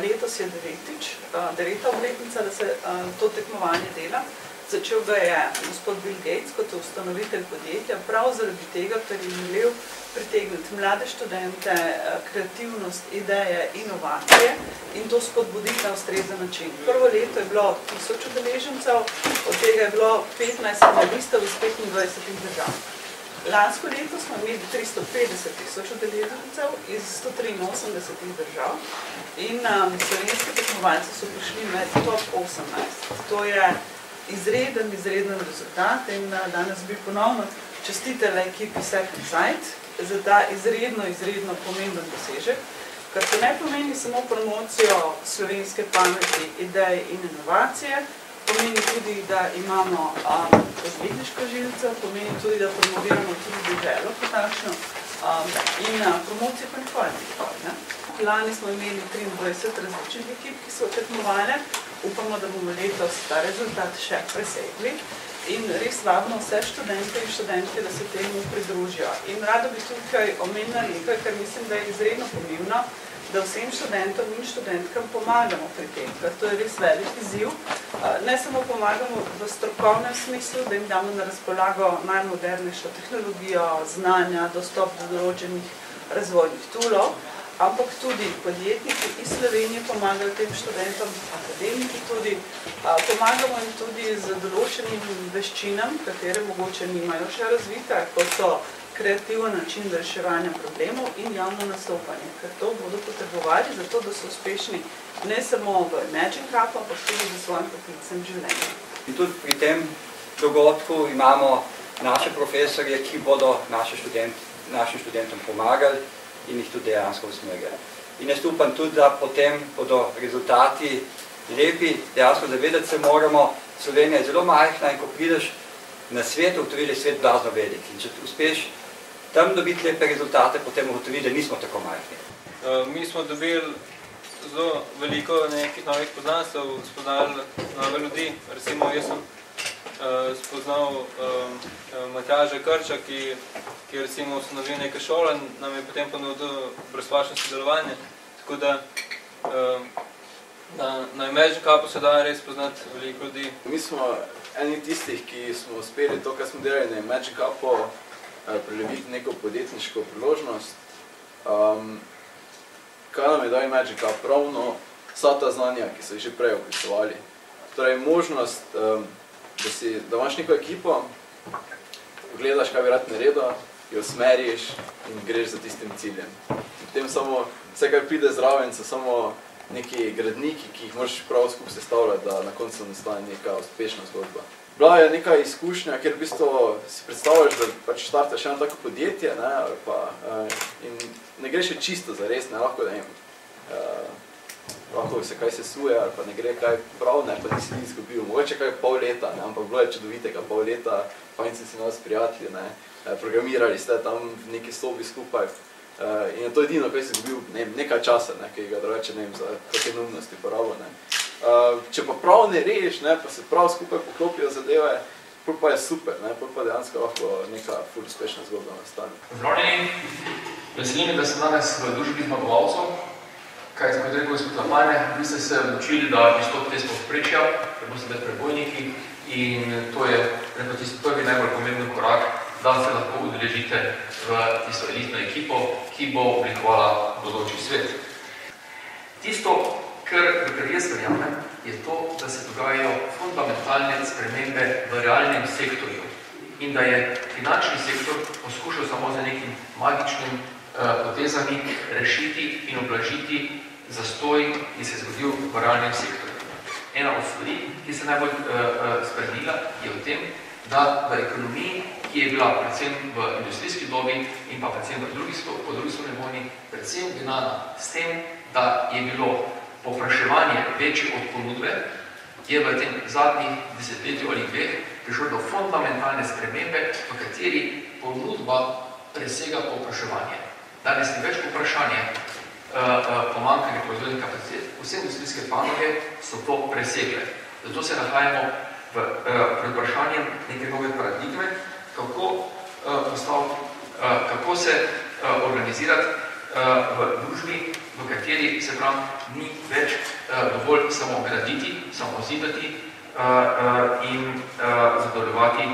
Letos je deveta obletnica, da se to tekmovanje dela. Začel ga je gospod Bill Gates kot ustanovitelj podjetja, prav zaradi tega, ker je želel pritegniti mlade študente, kreativnost, ideje, inovacije in to spodbuditi na ustrezen način. Prvo leto je bilo 1000 udeležencev, od tega je bilo 15 finalistov iz 25 držav. Lansko leto smo imeli 350 000 udeležencev iz 183 držav in slovenski tekmovalci so prišli med top 18. To je izreden rezultat in danes bi ponovno čestitela ekipi Second Sight za ta izredno pomemben dosežek, kar to ne pomeni samo promocijo slovenske pameti, idej in inovacije, pomeni tudi, da imamo podjetniško žilico, pomeni tudi, da promoviramo tudi deželo kot takšno in promocijo pa nikoli. Lani smo imeli 23 različnih ekip, ki so tekmovale. Upamo, da bomo letos ta rezultat še presegli in res vabimo vse študente in študentke, da se temu pridružijo. In rada bi tukaj omenila nekaj, ker mislim, da je izredno pomembno, da vsem študentom in študentkam pomagamo pri tem, ker to je res velik izziv. Ne samo pomagamo v strokovnem smislu, da jim damo na razpolago najmodernejšo tehnologijo, znanja, dostop do določenih razvojnih toolov, ampak tudi podjetniki iz Slovenije pomagajo tem študentom, akademiki tudi, pomagamo jim tudi z določenimi veščinami, katere mogoče nimajo še razvite, kot so kreativen način reševanja problemov in javno nastopanje, ker to bodo potrebovali zato, da so uspešni ne samo v Imagine Cupu, ampak tudi v svojem poklicnem življenju. In tudi pri tem dogodku imamo naše profesorje, ki bodo našim študentom pomagali in jih tudi dejansko usmerjali. In jaz upam tudi, da potem bodo rezultati lepi, dejansko zavedati se moramo, Slovenija je zelo majhna in ko prideš na svet, ugotovi, da je svet blazno velik. In če uspeš tam dobiti lepe rezultate, potem ugotovi, da nismo tako majhni. Mi smo dobili zelo veliko nekih novih poznanstv, spoznali nove ljudi. Recimo, jaz sem spoznal Matjaža Krča, ki je recimo ustanovil nekaj šole, nam je potem ponudil brezplačno sodelovanje. Tako da na Imagine Cupu se da res poznati veliko ljudi. Mi smo eni tistih, ki smo uspeli to, kar smo delali na Imagine Cupu, preleviti neko podjetniško priložnost. Kaj nam je dal Imagine Cup? Ravno vsa ta znanja, ki so jih že prej opisovali. Torej, možnost, da imaš neko ekipo, gledaš, kaj bi rad naredil, jo usmeriš in greš za tistim ciljem. Potem samo vse, kar pride zraven, so samo neki gradniki, ki jih moraš prav skupaj sestavljati, da na koncu nastane neka uspešna zgodba. Bila je neka izkušnja, kjer v bistvu si predstavljaš, da pač startaš eno tako podjetje, in ne greš še čisto za res, lahko se kaj sesuje ali pa ne gre kaj prav, pa nisi ni izgubil. Mogoče kaj pol leta, ampak bilo je čudovitega pol leta, fajn si nas prijatelji, programirali ste tam v neki sobi skupaj. In je to edino, kaj si izgubil nekaj časa, ki ga drugače za take neumnosti porabil. Če pa prav ne reš, pa se prav skupaj poklopijo zadeve, pol pa je super, pol pa dejansko lahko neka ful uspešna zgodba nastane. Pozdravljeni, veseli me, da sem danes v družbi zmagovalcev. Kaj sem kot rekel gospod Lapane, vi ste se odločili, da pristopite iz povprečja, da boste prebojniki in to je tisti prvi najbolj pomemben korak, da se lahko udeležite v tisto elitno ekipo, ki bo oblikovala bodoči svet. Tisto, kar jaz verjamem, je to, da se dogajajo fundamentalne spremembe v realnem sektorju in da je finančni sektor poskušal samo z nekim magičnim potezami rešiti in oblažiti zastoj, ki se je zgodil v realnem sektorju. Ena od stvari, ki se najbolj spremenila, je v tem, da v ekonomiji, ki je bila predvsem v industrijski dobi in pa predvsem po drugi svetovni vojni, predvsem gnana s tem, da je bilo povpraševanje večje od ponudbe, je v tem zadnjih desetletju ali dveh prišlo do fundamentalne spremembe, v kateri ponudba presega povpraševanje. Danes ni več povprašanje pomanjkanje proizvodnih kapacitet, vse industrijske panoge so to presegle. Zato se nahajamo pred vprašanjem neke nove paradigme, kako se organizirati v družbi, v kateri se pravi ni več dovolj samo graditi, samo zidati in zadovoljevati